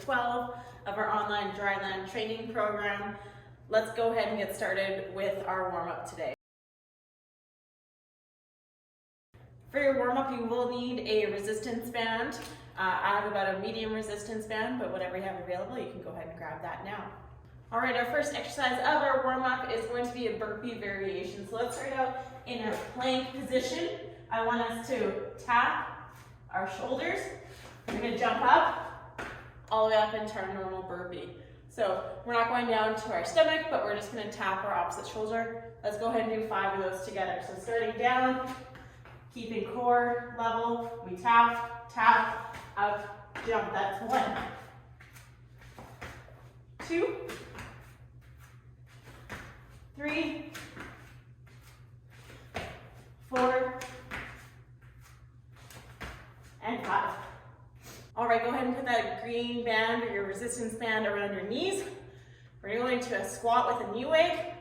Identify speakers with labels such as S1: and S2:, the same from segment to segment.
S1: 12 of our online dryland training program. Let's go ahead and get started with our warm-up today. For your warm-up, you will need a resistance band. I have about a medium resistance band, but whatever you have available, you can go ahead and grab that now. All right, our first exercise of our warm-up is going to be a burpee variation. So let's start out in a plank position. I want us to tap our shoulders. We're going to jump up, all the way up into our normal burpee. So we're not going down to our stomach, but we're just going to tap our opposite shoulder. Let's go ahead and do 5 of those together. So starting down, keeping core level, we tap, tap, up, jump. That's 1, 2, 3, 4, and 5. All right, go ahead and put that green band or your resistance band around your knees. We're going to squat with a knee wag.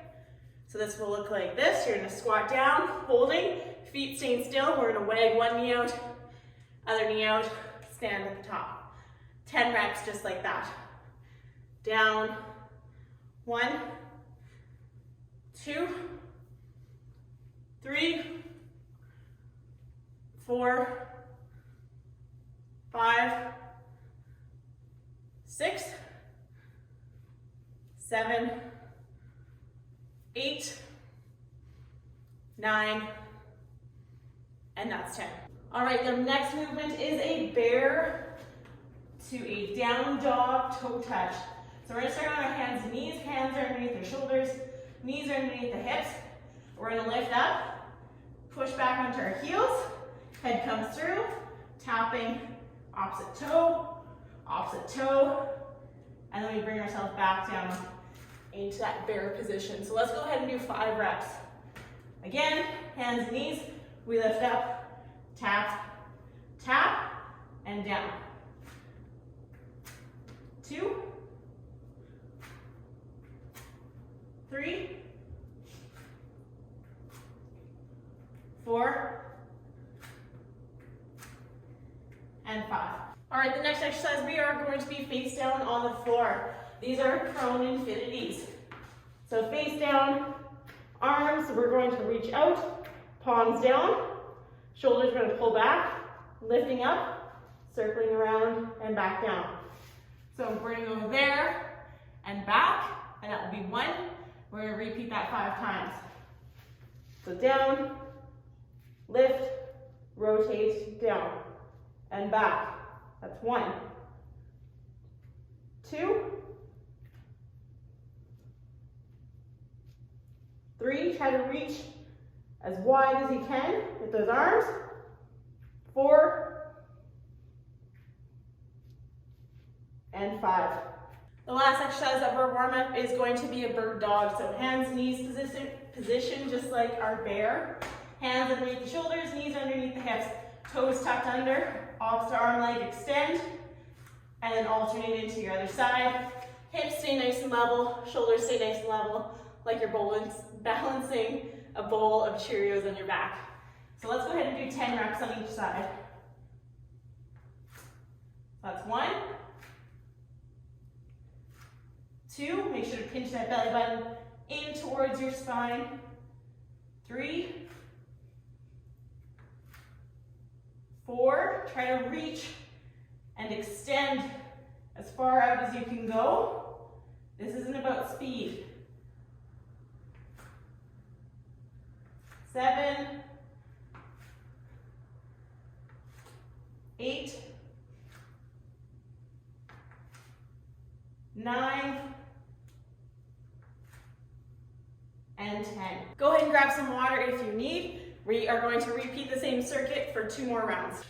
S1: So this will look like this. You're going to squat down, holding, feet staying still. We're going to wag one knee out, other knee out, stand at the top. 10 reps just like that. Down, 1, 2, 3, 4, 5, 6, 7, 8, 9, and that's 10. All right, the next movement is a bear to a down dog toe touch. So we're gonna start on our hands and knees. Hands are underneath the shoulders, knees are underneath the hips. We're gonna lift up, push back onto our heels, head comes through, tapping opposite toe, and then we bring ourselves back down into that bear position. So let's go ahead and do 5 reps. Again, hands, knees, we lift up, tap, tap, and down. 2, 3, 4, and 5. All right, the next exercise, we are going to be face down on the floor. These are prone infinities. So face down, arms, we're going to reach out, palms down, shoulders are going to pull back, lifting up, circling around, and back down. So we're going to go there and back, and that will be 1. We're going to repeat that 5 times. So down, lift, rotate, down, and back. That's 1, 2, 3, try to reach as wide as you can with those arms. 4, and 5. The last exercise of our warm-up is going to be a bird dog. So hands, knees position just like our bear. Hands underneath the shoulders, knees underneath the hips, toes tucked under, opposite arm leg extend, and then alternate into your other side. Hips stay nice and level, shoulders stay nice and level, like you're balancing a bowl of Cheerios on your back. So let's go ahead and do 10 reps on each side. That's 1, 2, make sure to pinch that belly button in towards your spine. 3, 4, try to reach and extend as far out as you can go. This isn't about speed. 7, 8, 9, and 10. Go ahead and grab some water if you need. We are going to repeat the same circuit for 2 more rounds.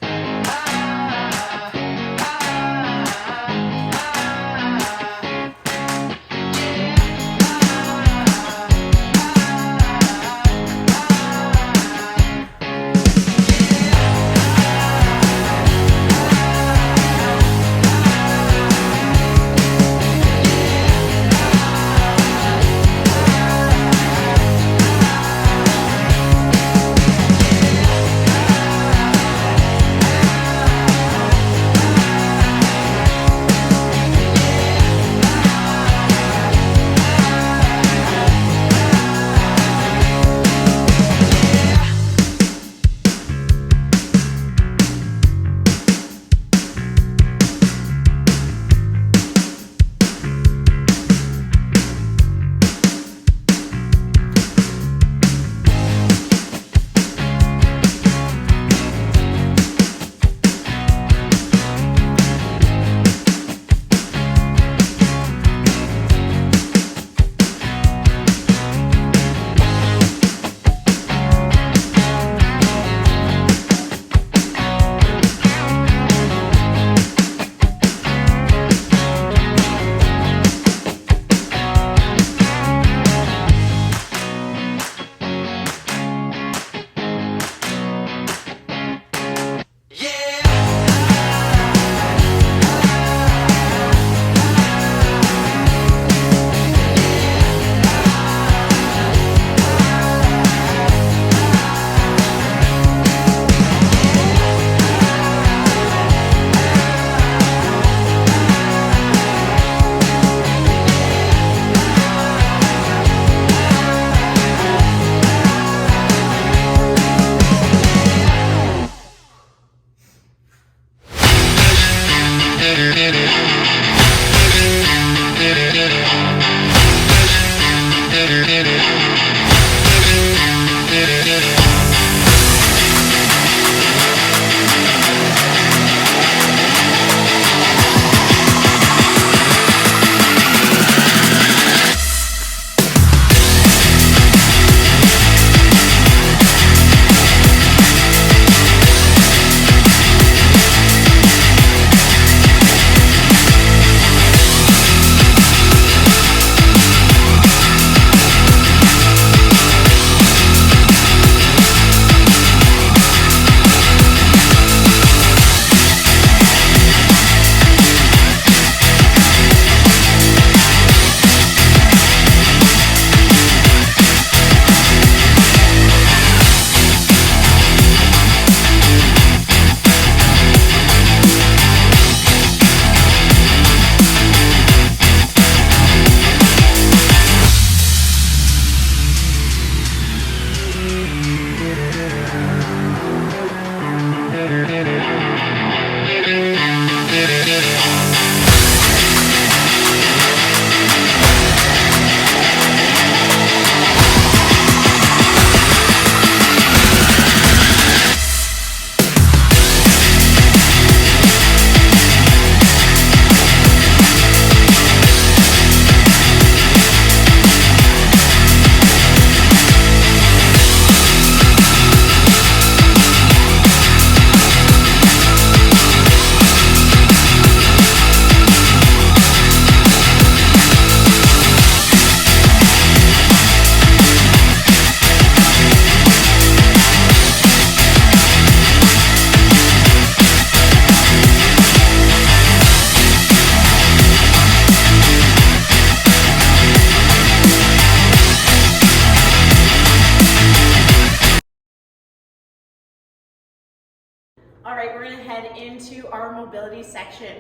S1: All right, we're gonna head into our mobility section.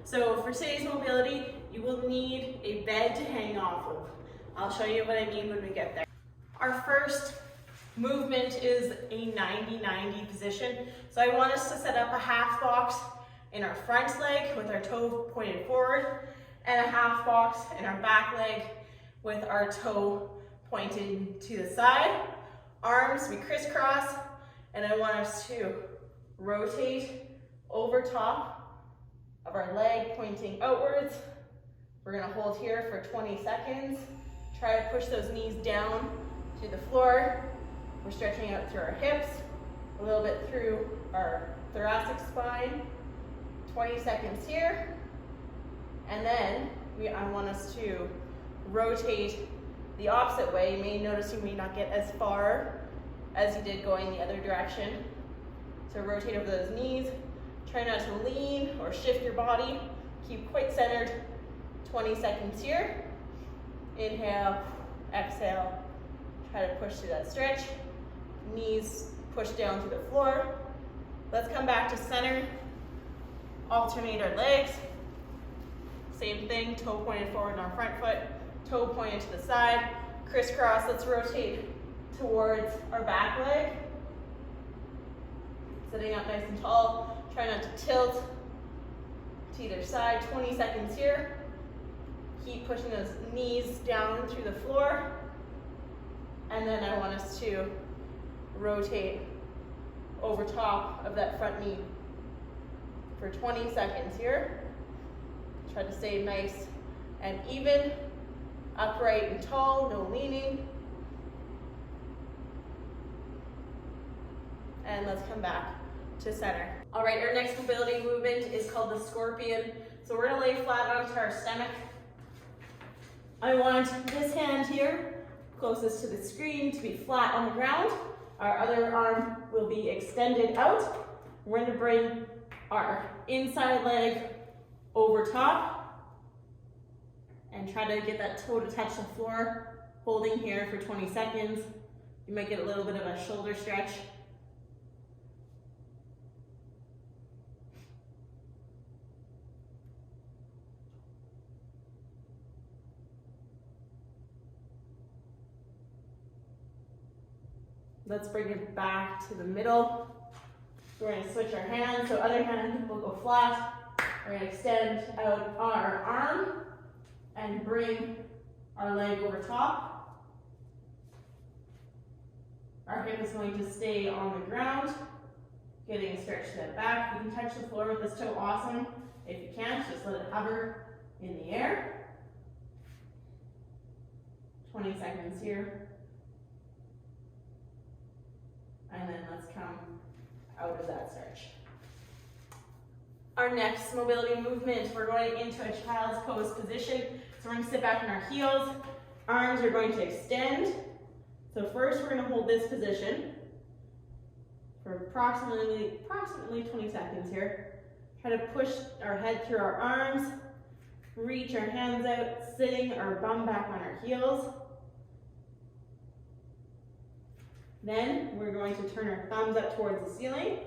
S1: So for today's mobility, you will need a bed to hang off of. I'll show you what I mean when we get there. Our first movement is a 90-90 position. So I want us to set up a half box in our front leg with our toe pointed forward, and a half box in our back leg with our toe pointed to the side. Arms, we crisscross, and I want us to rotate over top of our leg pointing outwards. We're gonna hold here for 20 seconds. Try to push those knees down to the floor. We're stretching out through our hips, a little bit through our thoracic spine. 20 seconds here. And then I want us to rotate the opposite way. You may notice you may not get as far as you did going the other direction. So rotate over those knees. Try not to lean or shift your body. Keep quite centered. 20 seconds here. Inhale, exhale. Try to push through that stretch. Knees push down to the floor. Let's come back to center. Alternate our legs. Same thing, toe pointed forward in our front foot, toe pointed to the side. Crisscross, let's rotate towards our back leg. Sitting up nice and tall. Try not to tilt to either side. 20 seconds here. Keep pushing those knees down through the floor. And then I want us to rotate over top of that front knee for 20 seconds here. Try to stay nice and even, upright and tall, no leaning. And let's come back to center. All right, our next mobility movement is called the scorpion. So we're gonna lay flat onto our stomach. I want this hand here, closest to the screen, to be flat on the ground. Our other arm will be extended out. We're gonna bring our inside leg over top and try to get that toe to touch the floor, holding here for 20 seconds. You might get a little bit of a shoulder stretch. Let's bring it back to the middle. We're going to switch our hands, so other hand will go flat. We're going to extend out our arm and bring our leg over top. Our hip is going to stay on the ground, getting a stretch to that back. You can touch the floor with this toe, awesome. If you can't, just let it hover in the air. 20 seconds here. And then let's come out of that stretch. Our next mobility movement, we're going into a child's pose position. So we're going to sit back on our heels. Arms are going to extend. So first we're going to hold this position for approximately 20 seconds here. Try to push our head through our arms. Reach our hands out, sitting our bum back on our heels. Then we're going to turn our thumbs up towards the ceiling.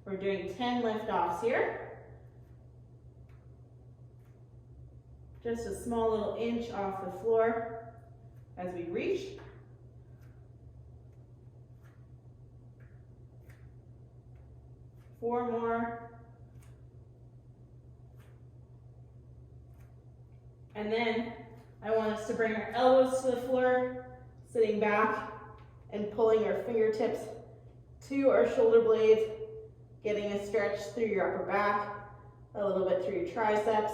S1: We're doing 10 lift-offs here. Just a small little inch off the floor as we reach. 4 more. And then I want us to bring our elbows to the floor, sitting back and pulling our fingertips to our shoulder blades, getting a stretch through your upper back, a little bit through your triceps.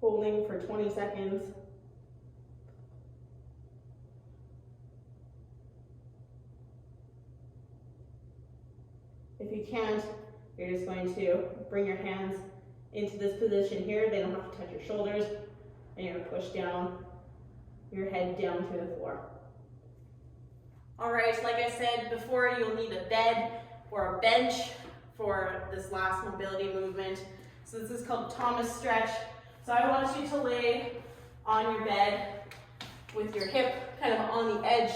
S1: Holding for 20 seconds. If you can't, you're just going to bring your hands into this position here. They don't have to touch your shoulders. And you're going to push down your head down to the floor. All right, like I said before, you'll need a bed or a bench for this last mobility movement. So this is called Thomas stretch. So I want you to lay on your bed with your hip kind of on the edge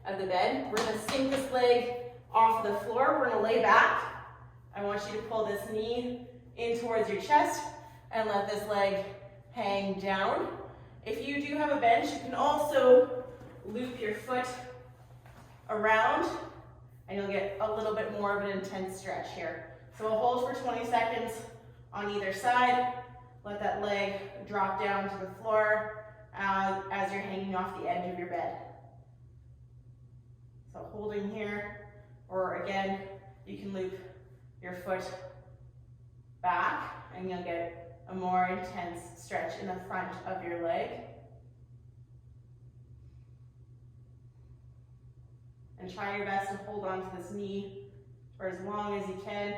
S1: of the bed. We're going to sink this leg off the floor. We're going to lay back. I want you to pull this knee in towards your chest and let this leg hang down. If you do have a bench, you can also loop your foot around and you'll get a little bit more of an intense stretch here. So we'll hold for 20 seconds on either side. Let that leg drop down to the floor as you're hanging off the edge of your bed. So holding here, or again, you can loop your foot back and you'll get a more intense stretch in the front of your leg. And try your best to hold on to this knee for as long as you can.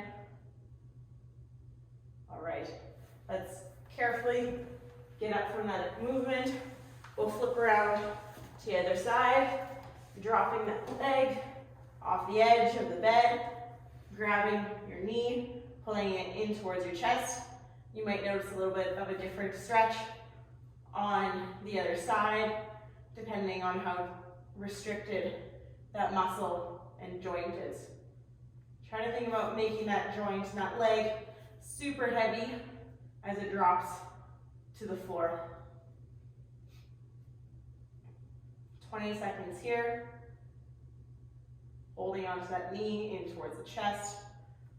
S1: All right, let's carefully get up from that movement. We'll flip around to the other side, dropping that leg off the edge of the bed, grabbing your knee, pulling it in towards your chest. You might notice a little bit of a different stretch on the other side, depending on how restricted that muscle and joint is. Try to think about making that joint, that leg, super heavy as it drops to the floor. 20 seconds here. Holding onto that knee in towards the chest,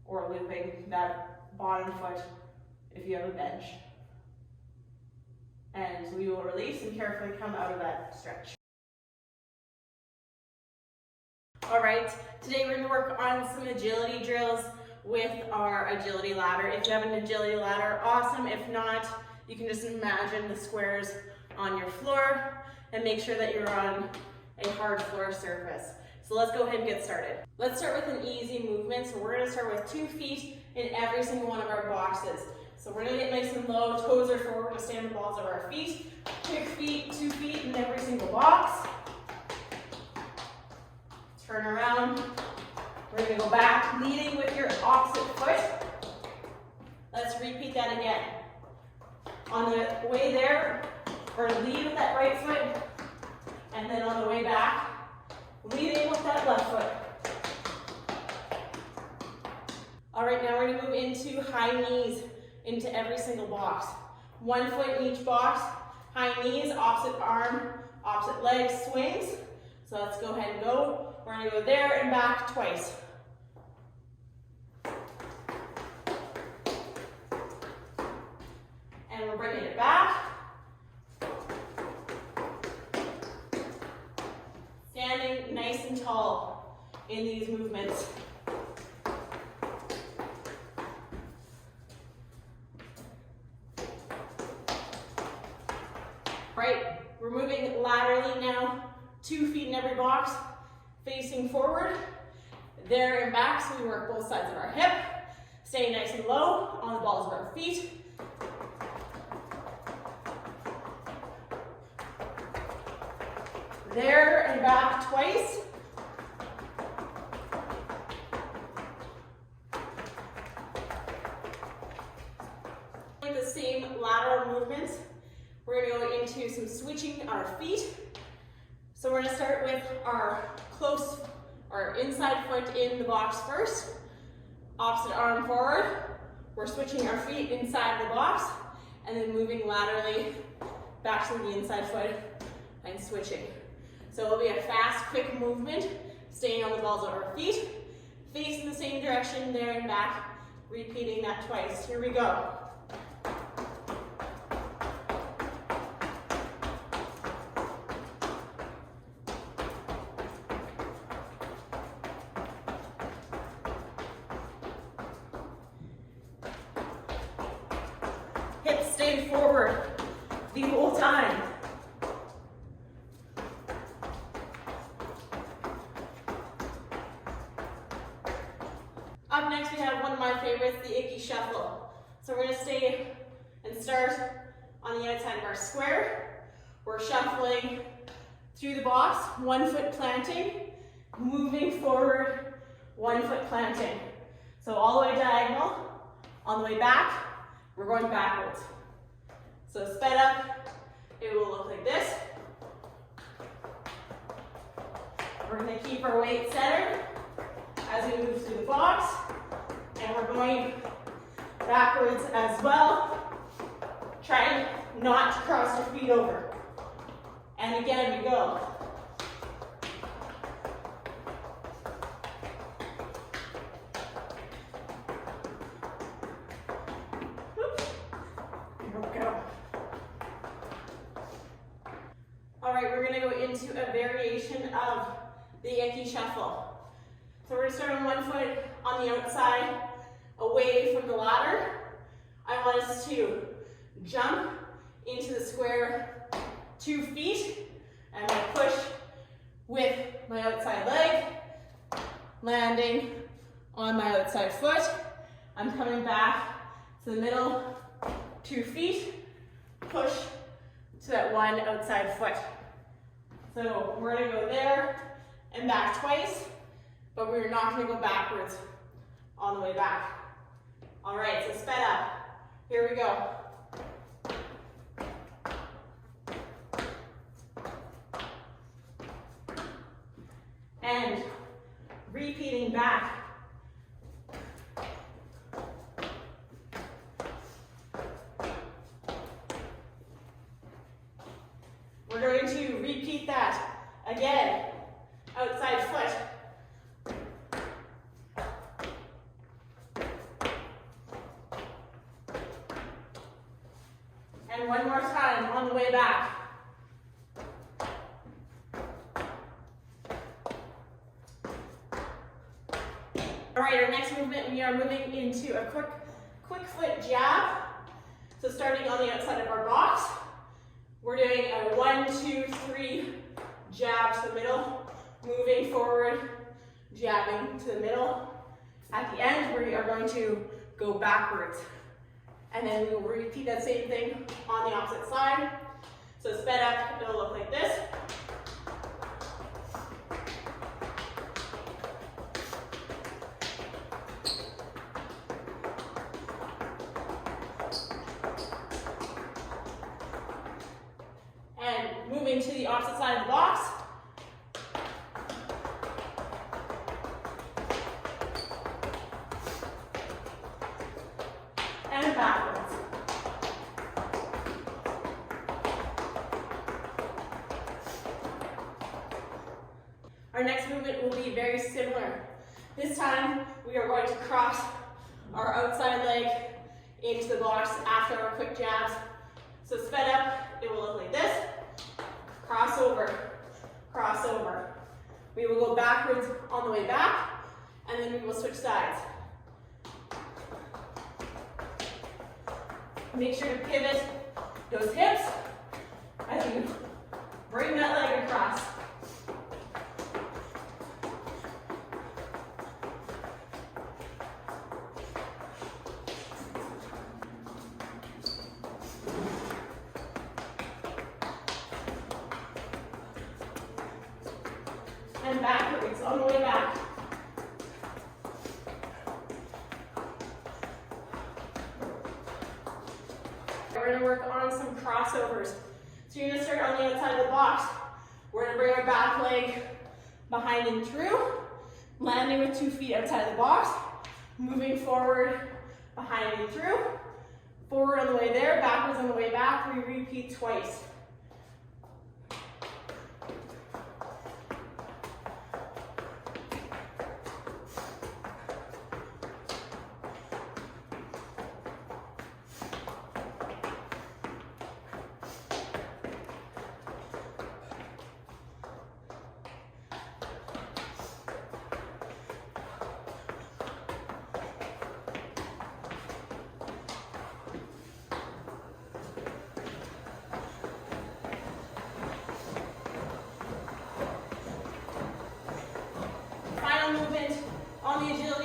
S1: or looping that bottom foot if you have a bench. And we will release and carefully come out of that stretch. All right, today we're going to work on some agility drills with our agility ladder. If you have an agility ladder, awesome. If not, you can just imagine the squares on your floor and make sure that you're on a hard floor surface. So let's go ahead and get started. Let's start with an easy movement. So we're going to start with 2 feet in every single one of our boxes. So we're going to get nice and low, toes are forward, we're going to stay on the balls of our feet. 2 feet in every single box. Turn around. We're going to go back, leading with your opposite foot. Let's repeat that again. On the way there, we're going to lead with that right foot, and then on the way back, leading with that left foot. All right, now we're going to move into high knees into every single box. 1 foot in each box, high knees, opposite arm, opposite leg swings. So let's go ahead and go. We're going to go there and back twice. And we're bringing it back. Standing nice and tall in these movements. Right, we're moving laterally now, 2 feet in every box, facing forward, there and back, so we work both sides of our hip, staying nice and low on the balls of our feet. There and back twice. The same lateral movements. We're going to go into some switching our feet. So we're going to start with our inside foot in the box first. Opposite arm forward. We're switching our feet inside the box and then moving laterally back to the inside foot and switching. So it'll be a fast, quick movement, staying on the balls of our feet, facing the same direction there and back, repeating that twice. Here we go. Hips stay forward the whole time. Up next, we have one of my favorites, the icky shuffle. So we're going to stay and start on the outside of our square. We're shuffling through the box, 1 foot planting, moving forward, 1 foot planting. So all the way diagonal, on the way back, we're going backwards. So sped up, it will look like this. We're going to keep our weight centered as we move through the box, and we're going backwards as well. Try not to cross your feet over. And again, we go. Here we go. All right, we're going to go into a variation of the icky shuffle. So we're going to start on 1 foot on the outside, away from the ladder. I want us to jump into the square 2 feet, and I'm going to push with my outside leg, landing on my outside foot. I'm coming back to the middle, 2 feet, push to that 1 outside foot. So we're going to go there and back twice, but we're not going to go backwards on the way back. All right, so sped up. Here we go. And repeating back. We're going to repeat that again. Outside foot. And one more time on the way back. All right, our next movement, we are moving into a quick foot jab. So starting on the outside of our box, we're doing a 1, 2, 3 jab to the middle, moving forward, jabbing to the middle. At the end, we are going to go backwards. And then we will repeat that same thing on the opposite side. So sped up, it'll look like this. And moving to the opposite side of the box. And backwards. Our next movement will be very similar. This time, we are going to cross our outside leg into the box after our quick jabs. So sped up, it will look like this. Cross over, cross over. We will go backwards on the way back, and then we will switch sides. Make sure to pivot those hips as you bring that leg across. And backwards on the way back. We're going to work on some crossovers. So you're going to start on the outside of the box. We're going to bring our back leg behind and through, landing with 2 feet outside of the box, moving forward, behind and through, forward on the way there, backwards on the way back. We repeat twice.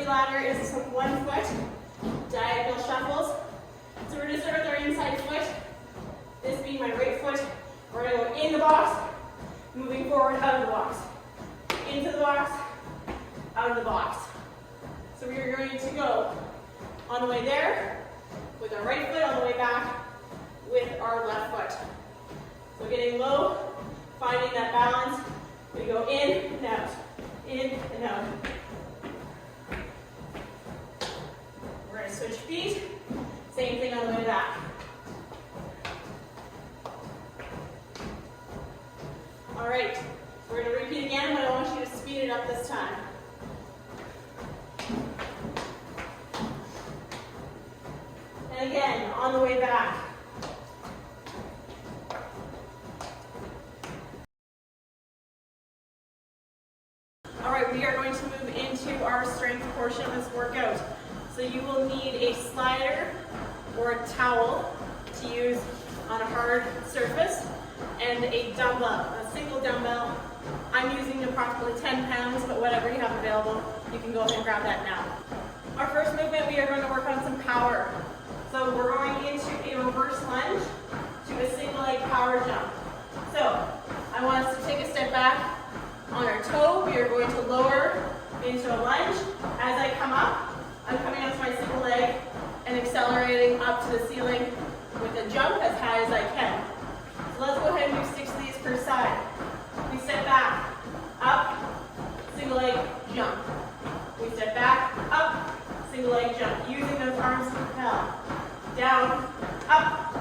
S1: ladder is one foot, diagonal shuffles. So we're going to start with our inside foot, this being my right foot. We're going to go in the box, moving forward, out of the box. Into the box, out of the box. So we are going to go on the way there, with our right foot, on the way back, with our left foot. So getting low, finding that balance. We go in and out, in and out. We're going to switch feet. Same thing on the way back. All right, we're going to repeat again, but I want you to speed it up this time. And again, on the way back. All right, we are going to move into our strength portion of this workout. So you will need a slider or a towel to use on a hard surface, and a dumbbell, a single dumbbell. I'm using approximately 10 pounds, but whatever you have available, you can go ahead and grab that now. Our first movement, we are going to work on some power. So we're going into a reverse lunge to a single leg power jump. So I want us to take a step back on our toe. We are going to lower into a lunge. As I come up, I'm coming up to my single leg and accelerating up to the ceiling with a jump as high as I can. So let's go ahead and do 6 of these per side. We step back, up, single leg jump. We step back, up, single leg jump. Using those arms to propel. Down, up.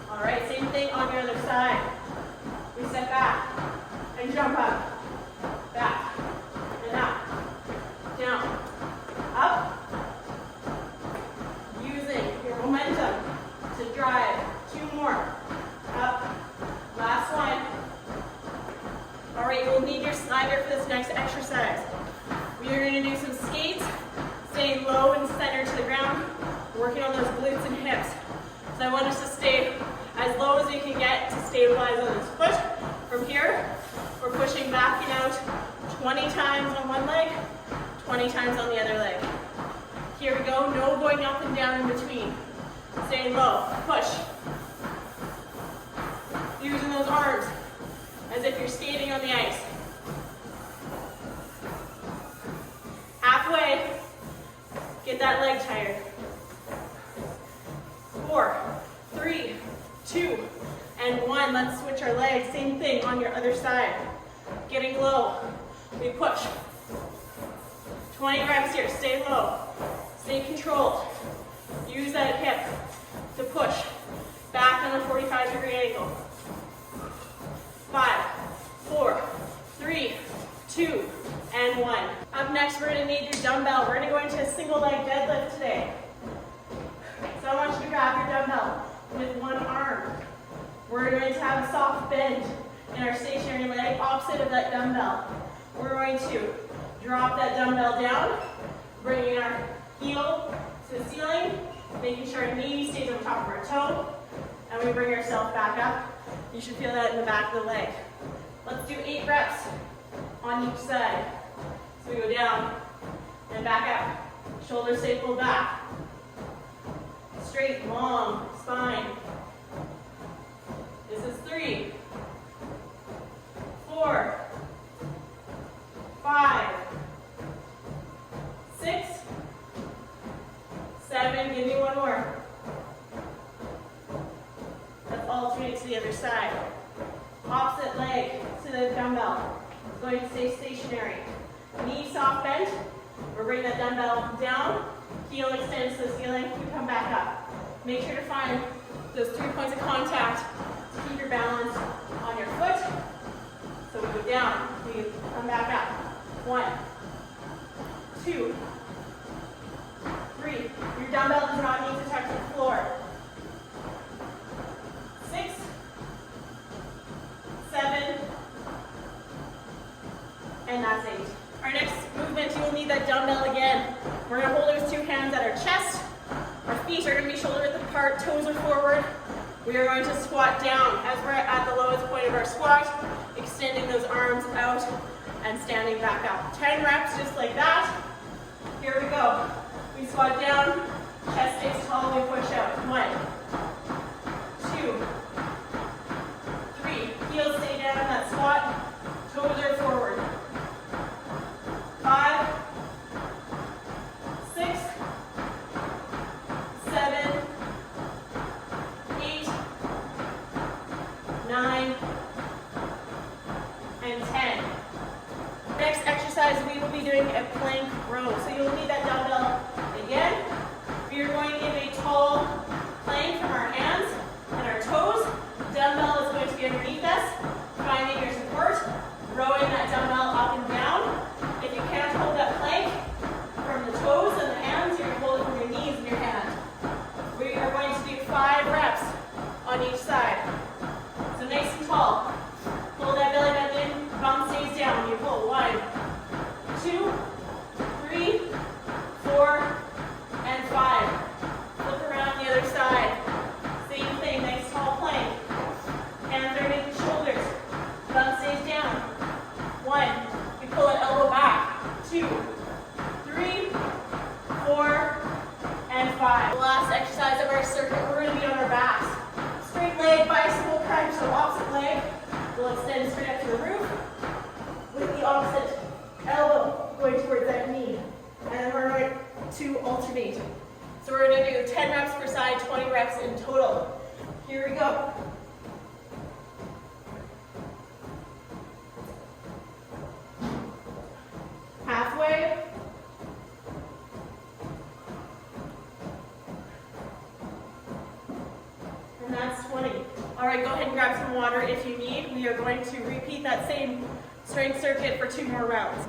S1: All right, same thing on the other side. We step back and jump up. Back and up. Down. Up. Using your momentum to drive. 2 more. Up. Last one. All right, you'll need your slider for this next exercise. We are going to do some skates, staying low and centered to the ground, working on those glutes and hips. So I want us to stay as low as we can get to stabilize on this foot. From here, we're pushing back and out 20 times on one leg, 20 times on the other leg. Here we go, no going up and down in between. Staying low, push. Using those arms as if you're skating on the ice. Halfway, get that leg tired. 4, 3, 2, and 1. Let's switch our legs. Same thing on your other side. Getting low, we push. 20 reps here, stay low. Stay controlled. Use that hip to push back on a 45-degree angle. 5, 4, 3, 2, and 1. Up next, we're going to need your dumbbell. We're going to go into a single leg deadlift today. So I want you to grab your dumbbell with one arm. We're going to have a soft bend in our stationary leg opposite of that dumbbell. We're going to drop that dumbbell down, bringing our heel to the ceiling, making sure our knee stays on top of our toe, and we bring ourselves back up. You should feel that in the back of the leg. Let's do 8 reps on each side. So we go down and back up. Shoulders stay pulled back. Straight, long spine. This is 3, 4, 5, 6, 7. Give me one more. Let's alternate to the other side. Opposite leg to the dumbbell. It's going to stay stationary. Knee soft bent. We're bringing that dumbbell down. Heel extends to the ceiling. We come back up. Make sure to find those 3 points of contact to keep your balance on your foot. So we go down. We come back up. 1, 2, 3. Your dumbbell does not need to touch the floor. 6, 7, and that's 8. Our next movement, you will need that dumbbell again. We're going to hold those 2 hands at our chest. Our feet are going to be shoulder width apart, toes are forward. We are going to squat down as we're at the lowest point of our squat, extending those arms out and standing back up. 10 reps just like that. Here we go. We squat down, chest stays tall, we push out. 1, 2, 3. Heels stay down in that squat, toes are forward. 5, 6, 7, 8, 9, and 10. Next exercise, we will be doing a plank row. So you'll need that dumbbell again. We are going in a tall plank from our hands and our toes. The dumbbell is going to be underneath us, finding your support, rowing that dumbbell up and down. If you can't hold that plank from the toes and the hands, you're going to hold it from your knees and your hand. We are going to do 5 reps on each side. So nice and tall. Pull that belly button in, bum stays down. You pull 1, 2, 3, 4, and 5. Flip around the other side. Same thing, nice tall plank. Hands underneath the shoulders. Bum stays down. 1, we pull an elbow back. 2, 3, 4, and 5. The last exercise of our circuit, we're going to be on our backs. Straight leg, bicycle crunch, so opposite leg. We'll extend straight up to the roof with the opposite elbow going towards that knee. And then we're going to alternate. So we're going to do 10 reps per side, 20 reps in total. Here we go. Halfway. And that's 20. All right, go ahead and grab some water if you need. We are going to repeat that same strength circuit for 2 more rounds.